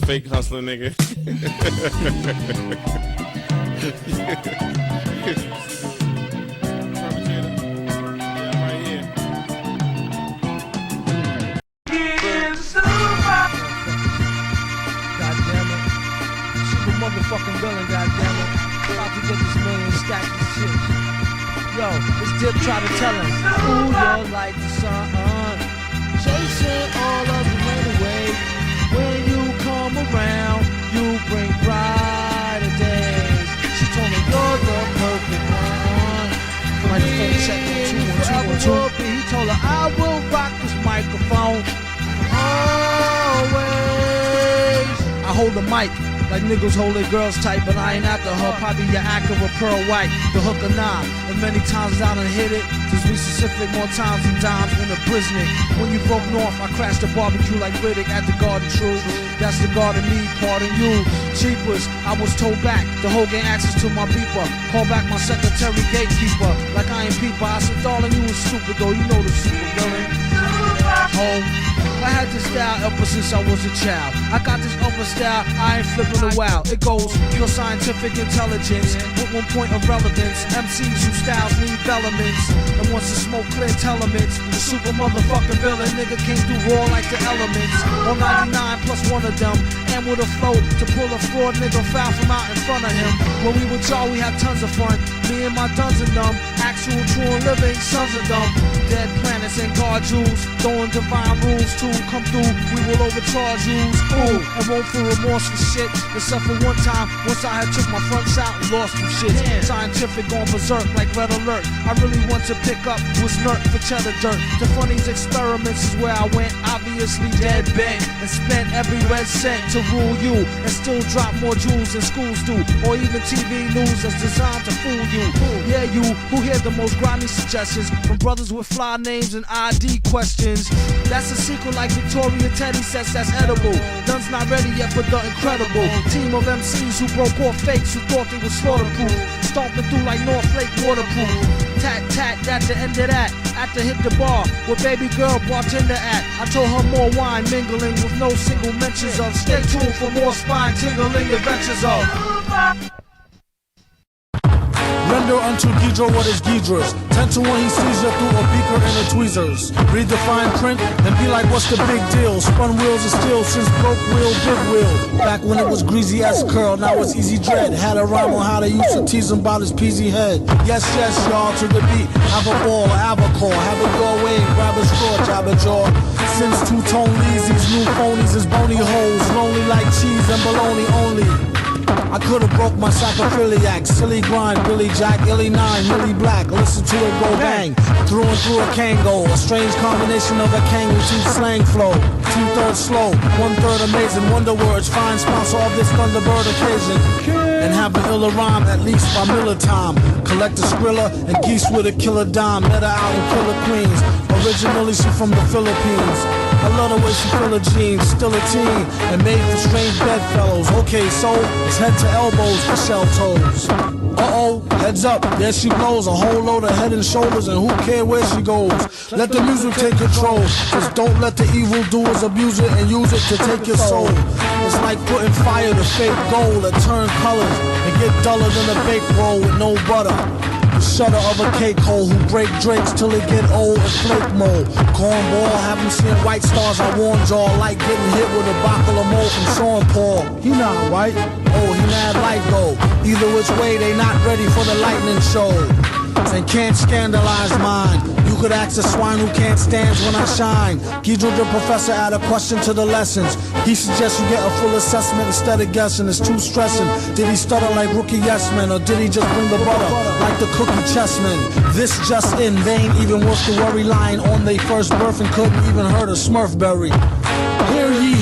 fake hustling, nigga. Motherfucking villain, goddammit. About to get this million stacked of shit. Yo, this dip try to tell him, ooh, you're like the sun, chasing all of the rain away. When you come around, you bring brighter days. She told me you're the perfect one. Microphone check 1 2 1 2 1 2. He told her I will rock this microphone always. I hold the mic like niggas hold their girls tight, but I ain't after her. Probably your Acura Pearl White, the hook or not. And many times I done hit it. Just be specific, more times than dimes in a Brisnik. When you broke north, I crashed the barbecue like Riddick at the Garden Truth. That's the garden me, pardon you. Cheapers, I was told back. The whole gang access to my beeper. Call back my secretary gatekeeper. Like I ain't peeper. I said, darling, you was stupid though. You know the super villain. Home. I had this style ever since I was a child. I got this other style, I ain't flipping a wow. It goes pure scientific intelligence with 1 point of relevance. MCs whose styles need elements. And once the smoke clear elements, the super motherfucking villain nigga came through raw like the elements. On 99 plus one of them. And with a flow to pull a fraud nigga foul from out in front of him. When we with y'all, we had tons of fun. Me and my duns and them. Actual true and living sons of them. Dead planets and guard jewels. Throwing divine rules to come through. We will overcharge use, ooh, and won't feel remorse for shit. Except for one time, once I had took my fronts out and lost some shit. Scientific gone berserk like red alert. I really want to pick up was nerd for cheddar dirt. The funniest experiments is where I went, obviously dead bent, and spent every red cent to rule you, and still drop more jewels than schools do, or even TV news that's designed to fool you. Yeah, you who hear the most grimy suggestions from brothers with fly names and ID questions. That's a sequel like Victoria Teddy says that's edible. None's not ready yet for the incredible team of MCs who broke off fakes who thought they were slaughterproof, stomping through like Northlake waterproof. Tat tat at the end of that, after hit the bar with baby girl bartender at. I told her more wine mingling with no single mentions of. Stay tuned for more spine tingling adventures of. Render unto Ghidra what is Ghidra's. 10 to 1 he sees you through a beaker and a tweezers. Read the fine print and be like, what's the big deal? Spun wheels of steel since broke wheel, big wheel. Back when it was greasy as curl, now it's easy dread. Had a rhyme on how they used to tease him about his peasy head. Yes, yes, y'all, to the beat. Have a ball, have a call, have a go away, grab a straw, jab a jaw. Since two-tone leads, these new phonies is bony hoes. Lonely like cheese and bologna only. I could've broke my sacrophiliac, silly grind, Billy Jack, Illy 9, Millie Black, listen to it go bang, through and through a Kango, a strange combination of a Kang with 2 slang flow, 2/3 slow, 1/3 amazing, wonder words, fine sponsor of this Thunderbird occasion, and have an iller rhyme at least by Miller time, collect a Skrilla and geese with a killer dime, met her out in Killer Queens, originally she from the Philippines. I love the way she fill her jeans, still a teen, and made for strange bedfellows. Okay, so it's head to elbows for shell toes. Uh-oh, heads up, there she blows a whole load of head and shoulders, and who cares where she goes? Let the music take control, just don't let the evildoers abuse it and use it to take your soul. It's like putting fire to fake gold that turn colors and get duller than a baked roll with no butter. Shutter of a cake hole who break drakes till it get old and flake mold. Cornball, haven't seen white stars, I warned y'all, like getting hit with a bottle of mold from Sean Paul. He not white, oh he mad light though. Either which way they not ready for the lightning show. And can't scandalize mine. You could ask a swine who can't stand when I shine. Ghidra the professor add a question to the lessons. He suggests you get a full assessment instead of guessing. It's too stressing. Did he stutter like rookie yes men, or did he just bring the butter like the cookie chessmen? This just in, they ain't even worth the worry, lying on they first birth and couldn't even hurt a Smurfberry. Hear ye,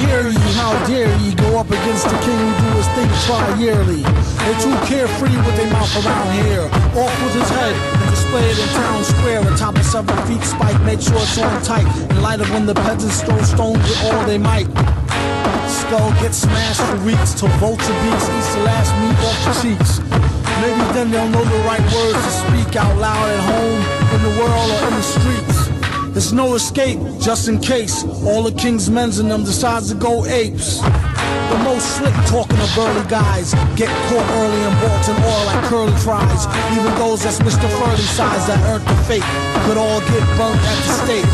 how dare ye go up against the king who do his thing tri-yearly. They too carefree with their mouth around here. Off with his head and display it in town square atop a 7 feet spike. Make sure it's on tight in light of when the peasants throw stones with all they might. Skull gets smashed for weeks till vulture beats eats the last meat off the cheeks. Maybe then they'll know the right words to speak out loud at home, in the world, or in the streets. There's no escape, just in case all the king's men's in them decides to go apes. The most slick talking to burly guys get caught early and bought in oil like curly fries. Even those that's Mr. Furley size that earned the fate could all get burnt at the stake.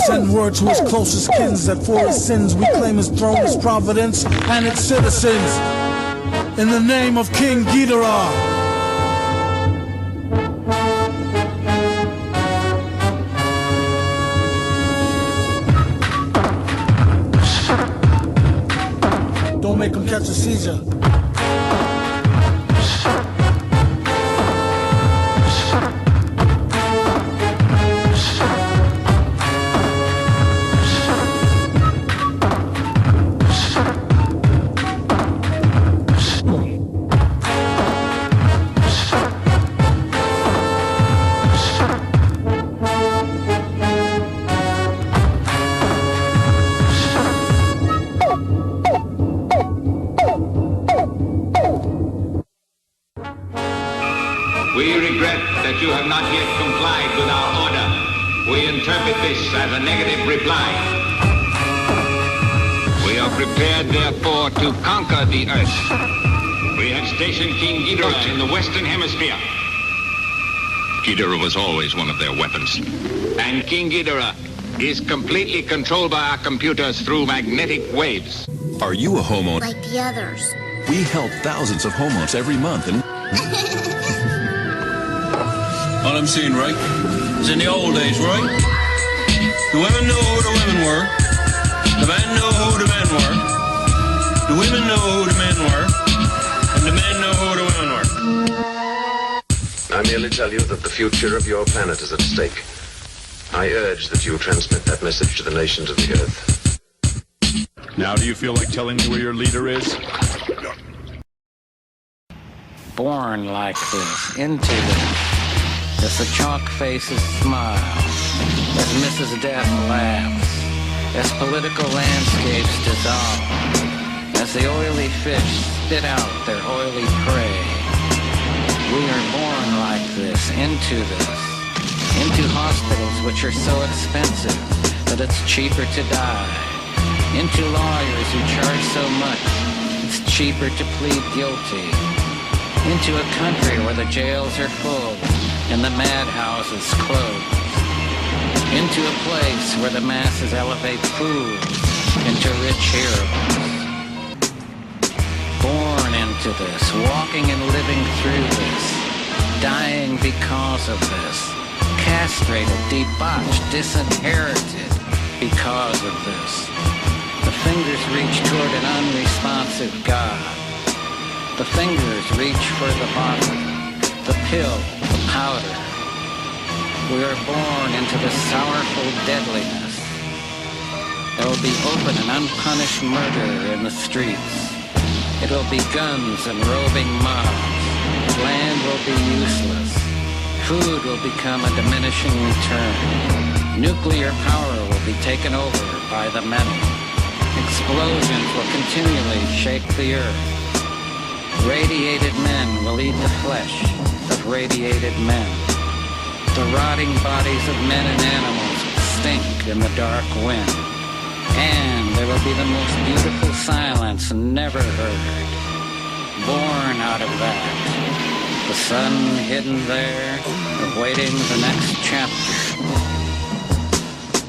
Send word to his closest kins that for his sins we claim his throne, his providence, and its citizens. In the name of King Ghidorah. Don't make him catch a seizure. We regret that you have not yet complied with our order. We interpret this as a negative reply. We are prepared, therefore, to conquer the Earth. We have stationed King Ghidorah in the Western Hemisphere. Ghidorah was always one of their weapons. And King Ghidorah is completely controlled by our computers through magnetic waves. Are you a homeowner? Like the others. We help thousands of homeowners every month and... All I'm saying, right, is in the old days, right, the women know who the women were, the men know who the The women know who the men were, and the men know who the women were. I merely tell you that the future of your planet is at stake. I urge that you transmit that message to the nations of the Earth. Now do you feel like telling me where your leader is? Born like this, into this. As the chalk faces smile, as Mrs. Death laughs, as political landscapes dissolve, as the oily fish spit out their oily prey. We are born like this, into hospitals which are so expensive that it's cheaper to die, into lawyers who charge so much it's cheaper to plead guilty, into a country where the jails are full and the madhouses closed, into a place where the masses elevate fools into rich heroes. Born into this, walking and living through this, dying because of this, castrated, debauched, disinherited because of this. The fingers reach toward an unresponsive God. The fingers reach for the bottle, the pill, the powder. We are born into the sorrowful deadliness. There will be open and unpunished murder in the streets. It will be guns and roving mobs. Land will be useless. Food will become a diminishing return. Nuclear power will be taken over by the many. Explosions will continually shake the earth. Radiated men will eat the flesh of radiated men. The rotting bodies of men and animals will stink in the dark wind. And there will be the most beautiful silence never heard. Born out of that. The sun hidden there, awaiting the next chapter.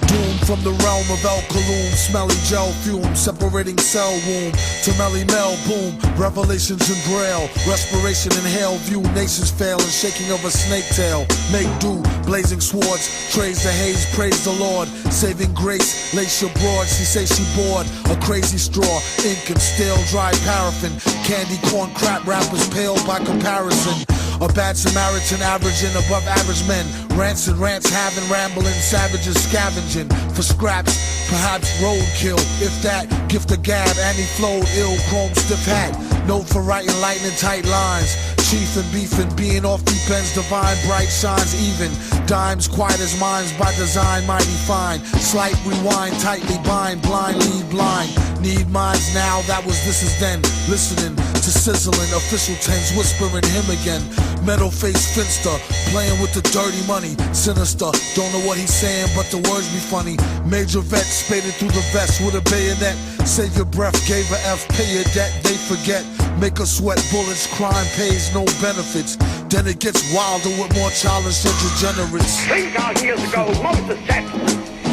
Doom from the realm of El Kaloum, smelly gel fume, separating cell womb to Melly Mel boom, revelations in braille, respiration in hell view, nations fail and shaking of a snake tail, make do, blazing swords, trays the haze, praise the Lord, saving grace, lace your broad, she say she bored, a crazy straw, ink and stale dry paraffin, candy corn crap rappers pale by comparison. A bad Samaritan averaging above average men. Rancid rants having rambling savages scavenging for scraps, perhaps roadkill. If that, gift a gab and he flowed ill, chrome stiff hat. Note for writing lightning tight lines. Chief and beefing, being off deep ends, divine, bright shines even. Dimes quiet as minds by design, mighty fine. Slight rewind, tightly bind, blind lead blind. Need minds now, that was this is then. Listening to sizzling, official tens whispering him again. Metal face finster, playing with the dirty money. Sinister, don't know what he's saying, but the words be funny. Major vet spaded through the vest with a bayonet. Save your breath, gave a F, pay your debt, they forget. Make us sweat bullets, crime pays no benefits. Then it gets wilder with more childish and degenerates. 3,000 years ago, Moses said,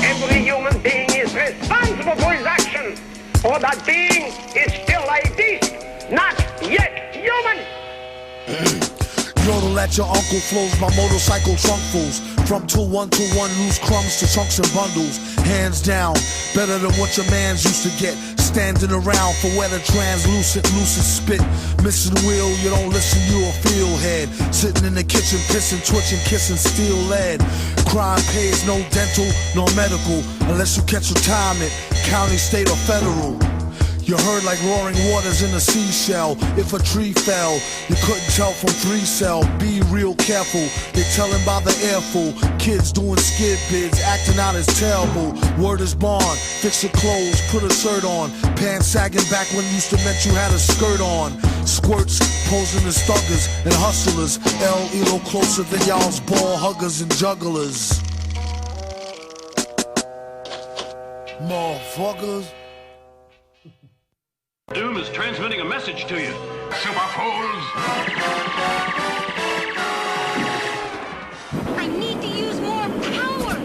every human being is responsible for his action, for that being is still a beast, not yet human. Yodel at your uncle flows, my motorcycle trunk fools. From 2-1-2-1, loose crumbs to chunks and bundles. Hands down, better than what your mans used to get. Standing around for where the translucent, lucid spit. Missing wheel, you don't listen, you a field head. Sitting in the kitchen, pissing, twitching, kissing steel lead. Crime pays no dental, no medical, unless you catch retirement, county, state, or federal. You heard like roaring waters in a seashell. If a tree fell, you couldn't tell from 3-cell. Be real careful, they tellin' by the airful. Kids doing skid bids, acting out as terrible. Word is bond, fix your clothes, put a shirt on. Pants sagging back when used to meant you had a skirt on. Squirts posing as thuggers and hustlers. El Elo closer than y'all's ball huggers and jugglers. Motherfuckers. Doom is transmitting a message to you. Super fools! I need to use more power!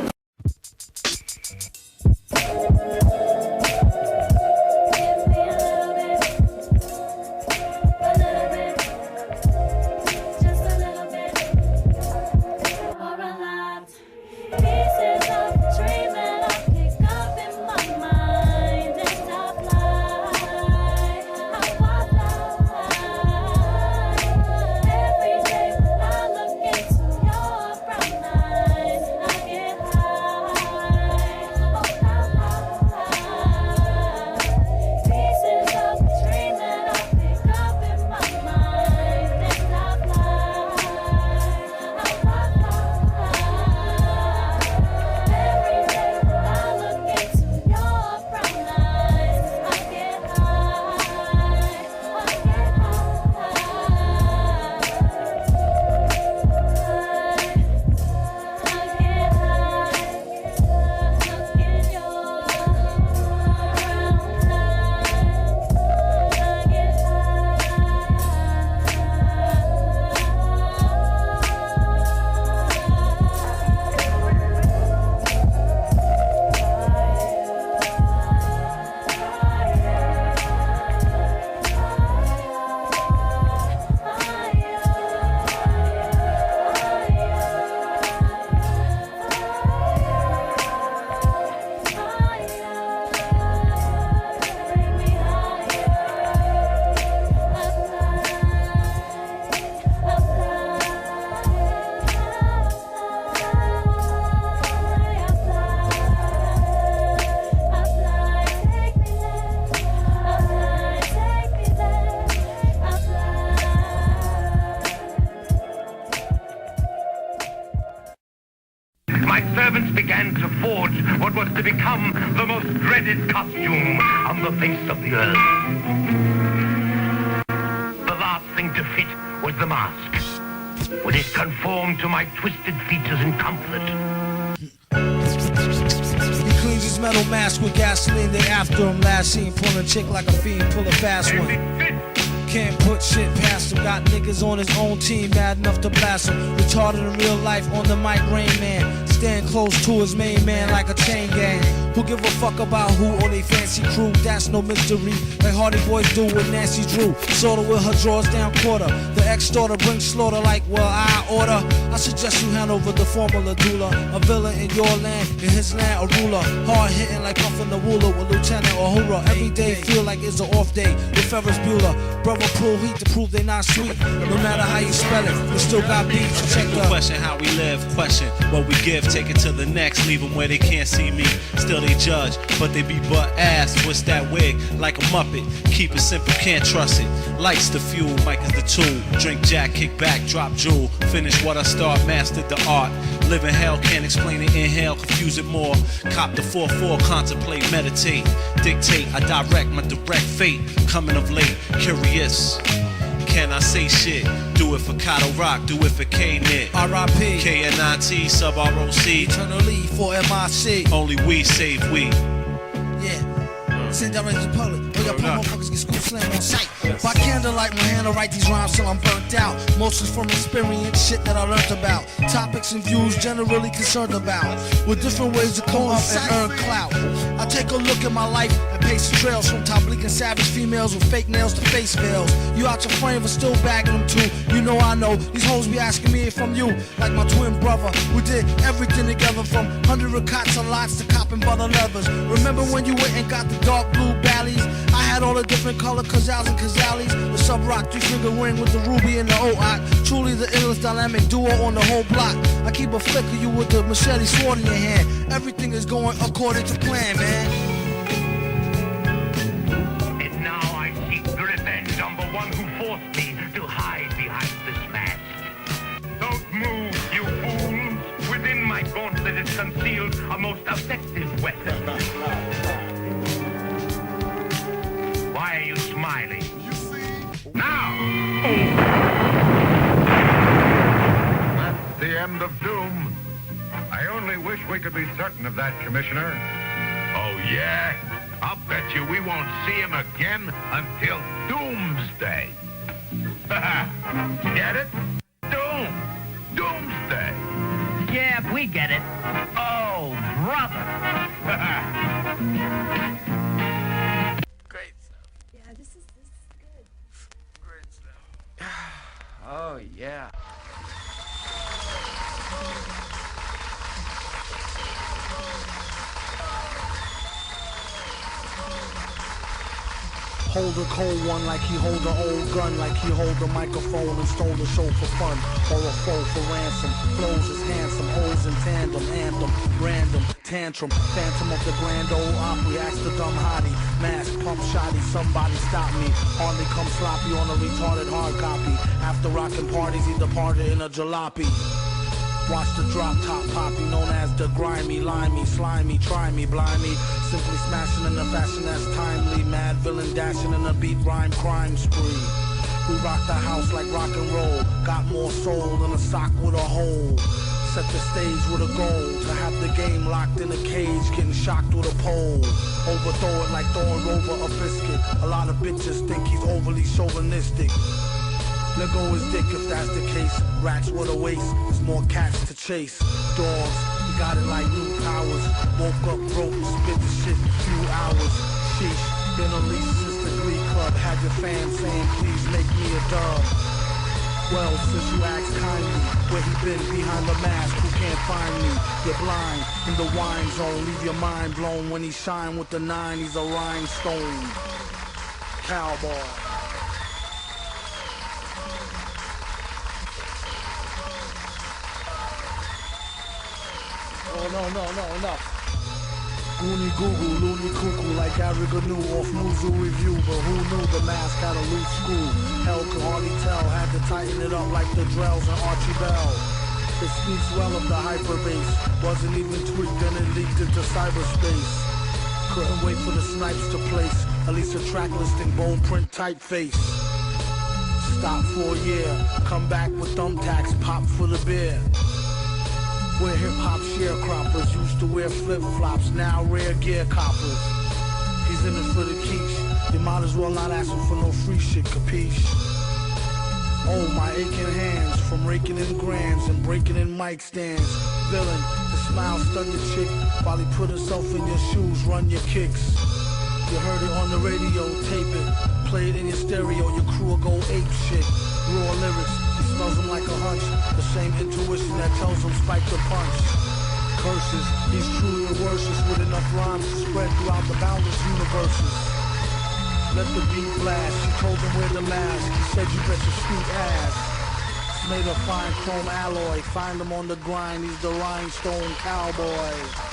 from the face of the earth. The last thing to fit was the mask. When it conformed to my twisted features and comfort. He cleans his metal mask with gasoline, they after him. Last seen pulling a chick like a fiend, pull a fast one. Can't put shit past him. Got niggas on his own team, mad enough to blast him. Retarded in real life, on the mic, Rain Man. Stand close to his main man like a chain gang. Who give a fuck about who or they fancy crew? That's no mystery, like Hardy Boys do with Nancy Drew. Sorta with her drawers down quarter. The ex-daughter brings slaughter like, well, I order. I suggest you hand over the formula doula. A villain in your land, in his land, a ruler. Hard hitting like puffin' the ruler with Lieutenant Uhura. Every day feel like it's an off day with Ferris Bueller. Brother pull heat to prove they not sweet. No matter how you spell it, we still got beats. Check the question how we live, question what we give, take it to the next, leave them where they can't see me. Still they judge, but they be butt ass. What's that wig? Like a Muppet. Keep it simple, can't trust it. Lights the fuel, mic is the tool. Drink Jack, kick back, drop jewel. Finish what I start, mastered the art. Live in hell, can't explain it, inhale, confuse it more. Cop the 4-4, contemplate, meditate. Dictate, I direct my direct fate. Coming of late, curious. Can I say shit? Do it for Kato Rock, do it for K-Nit. R.I.P. KNIT, sub-ROC. Eternally for MIC. Only we save we. Yeah. Send direct to the public. Oh, y'all poor motherfuckers get school slam on sight. By candlelight, my hand to write these rhymes till I'm burnt out. Mostly from experience, shit that I learned about. Topics and views generally concerned about. With different ways to come up and earn clout. I take a look at my life and pace the trails. From top bleak and savage females with fake nails to face veils. You out your frame but still bagging them too. You know I know. These hoes be asking me if I'm you. Like my twin brother. We did everything together from 100 cots and lots to copping butter levers. Remember when you went and got the dark blue Bally's? I had all the different color Kazals and Kazalis. The sub-rock 3-finger ring with the ruby and the O-Ock. Truly the illest dynamic duo on the whole block. I keep a flick of you with the machete sword in your hand. Everything is going according to plan, man. And now I seek revenge on the one who forced me to hide behind this mask. Don't move, you fools. Within my gauntlet is concealed a most effective weapon. Why are you smiling? Now! That's the end of doom. I only wish we could be certain of that, Commissioner. Oh, yeah? I'll bet you we won't see him again until Doomsday. Get it? Doom. Doomsday. Yeah, we get it. Oh, brother. Great stuff. Yeah, this is good. Great stuff. Oh, yeah. Hold a cold one like he hold an old gun, like he hold a microphone and stole the show for fun, or a foe for ransom. Flows is handsome, hoes in tandem, anthem, random, tantrum, phantom of the Grand Ole Opry. Ask the dumb hottie, mask, pump shotty, somebody stop me. Hardly come sloppy on a retarded hard copy. After rockin' parties, he departed in a jalopy. Watch the drop top poppy, known as the grimy, limey, slimy, try me, blimey. Simply smashing in a fashion that's timely. Mad villain dashing in a beat rhyme crime spree. We rock the house like rock and roll. Got more soul than a sock with a hole. Set the stage with a goal to have the game locked in a cage, getting shocked with a pole. Overthrow it like throwing over a biscuit. A lot of bitches think he's overly chauvinistic. Let go his dick if that's the case. Rats with a waist, there's more cats to chase. Dogs, we got it like new powers. Woke up broke, spit the shit few hours. Sheesh, been released since the Glee Club. Had your fans saying please make me a dub. Well, since you asked kindly, where he been behind the mask, who can't find me? You're blind, in the wine zone, leave your mind blown. When he shine with the 9, he's a rhinestone. Cowboy. Oh, no. Goonie Google, loony cuckoo like Ariganu off Muzu Review. But who knew the mask had a loose screw? Hell could hardly tell, had to tighten it up like the Drells and Archie Bell. It speaks well of the hyperbase. Wasn't even tweaked and it leaked into cyberspace. Couldn't wait for the snipes to place at least a track listing, bone print typeface. Stop for a year, come back with thumbtacks, pop for the beer. We're hip-hop sharecroppers, used to wear flip-flops, now rare gear coppers. He's in it for the quiche, you might as well not ask him for no free shit, capiche? Oh, my aching hands, from raking in grands and breaking in mic stands. Villain, the smile stun your chick, while he put himself in your shoes, run your kicks. You heard it on the radio, tape it, play it in your stereo, your crew will go ape shit. Raw lyrics, he smells them like a hunch, the same intuition that tells him spike the punch. Curses, he's truly a worship with enough rhymes to spread throughout the boundless universes. Let the beat blast, she told him wear the mask, he said you bet your sweet ass. It's made of fine chrome alloy, find him on the grind, he's the rhinestone cowboy.